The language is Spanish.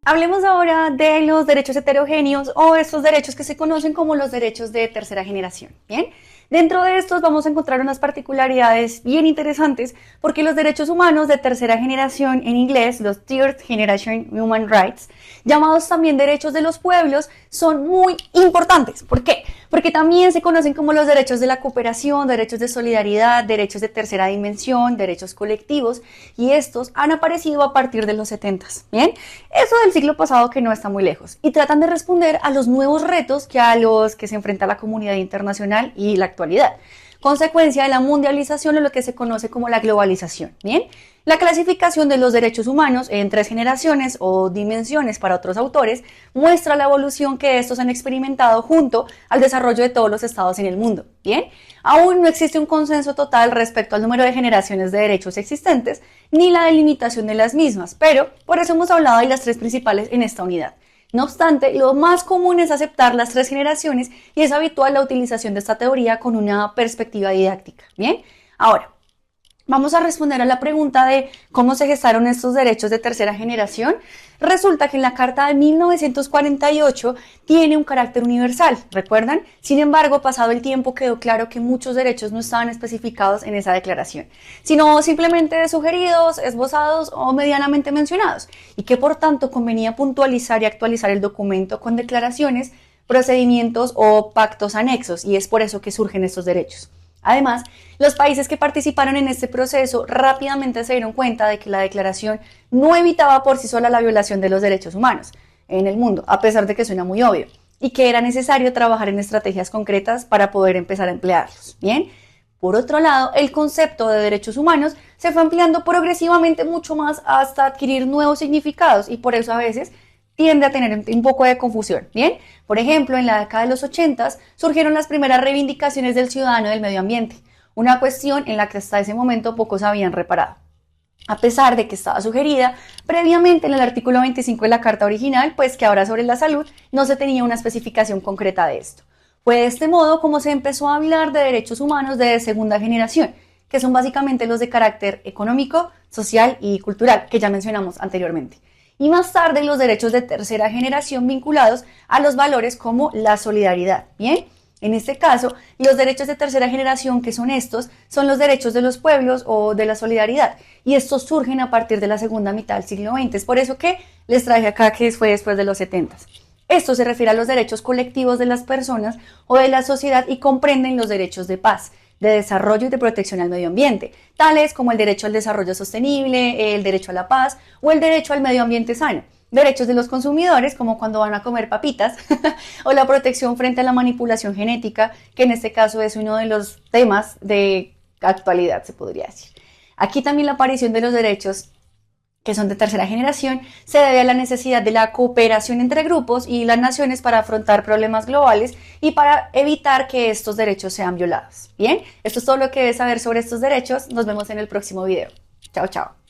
Hablemos ahora de los derechos heterogéneos o estos derechos que se conocen como los derechos de tercera generación. Bien, dentro de estos vamos a encontrar unas particularidades bien interesantes porque los derechos humanos de tercera generación, en inglés, los Third Generation Human Rights, llamados también derechos de los pueblos, son muy importantes. ¿Por qué? Porque también se conocen como los derechos de la cooperación, derechos de solidaridad, derechos de tercera dimensión, derechos colectivos, y estos han aparecido a partir de los 70s. Bien, eso del siglo pasado que no está muy lejos, y tratan de responder a los nuevos retos a los que se enfrenta la comunidad internacional y la actualidad, consecuencia de la mundialización o lo que se conoce como la globalización. Bien, la clasificación de los derechos humanos en 3 generaciones o dimensiones para otros autores muestra la evolución que estos han experimentado junto al desarrollo de todos los estados en el mundo. Bien, aún no existe un consenso total respecto al número de generaciones de derechos existentes ni la delimitación de las mismas, pero por eso hemos hablado de las 3 principales en esta unidad. No obstante, lo más común es aceptar las 3 generaciones y es habitual la utilización de esta teoría con una perspectiva didáctica. Bien, ahora vamos a responder a la pregunta de cómo se gestaron estos derechos de tercera generación. Resulta que en la Carta de 1948 tiene un carácter universal, ¿recuerdan? Sin embargo, pasado el tiempo quedó claro que muchos derechos no estaban especificados en esa declaración, sino simplemente sugeridos, esbozados o medianamente mencionados, y que por tanto convenía puntualizar y actualizar el documento con declaraciones, procedimientos o pactos anexos, y es por eso que surgen estos derechos. Además, los países que participaron en este proceso rápidamente se dieron cuenta de que la declaración no evitaba por sí sola la violación de los derechos humanos en el mundo, a pesar de que suena muy obvio, y que era necesario trabajar en estrategias concretas para poder empezar a emplearlos. Bien, por otro lado, el concepto de derechos humanos se fue ampliando progresivamente mucho más hasta adquirir nuevos significados y por eso a veces tiende a tener un poco de confusión. Bien, por ejemplo, en la década de los 80 surgieron las primeras reivindicaciones del ciudadano del medio ambiente, una cuestión en la que hasta ese momento pocos habían reparado. A pesar de que estaba sugerida previamente en el artículo 25 de la Carta original, pues que habla sobre la salud, no se tenía una especificación concreta de esto. Fue de este modo como se empezó a hablar de derechos humanos de segunda generación, que son básicamente los de carácter económico, social y cultural, que ya mencionamos anteriormente. Y más tarde los derechos de tercera generación vinculados a los valores como la solidaridad. Bien, en este caso, los derechos de tercera generación, que son estos, son los derechos de los pueblos o de la solidaridad, y estos surgen a partir de la segunda mitad del siglo XX. Es por eso que les traje acá que fue después de los 70. Esto se refiere a los derechos colectivos de las personas o de la sociedad y comprenden los derechos de paz, de desarrollo y de protección al medio ambiente, tales como el derecho al desarrollo sostenible, el derecho a la paz o el derecho al medio ambiente sano, derechos de los consumidores, como cuando van a comer papitas, o la protección frente a la manipulación genética, que en este caso es uno de los temas de actualidad, se podría decir. Aquí también la aparición de los derechos que son de tercera generación, se debe a la necesidad de la cooperación entre grupos y las naciones para afrontar problemas globales y para evitar que estos derechos sean violados. Bien, esto es todo lo que debes saber sobre estos derechos. Nos vemos en el próximo video. Chao, chao.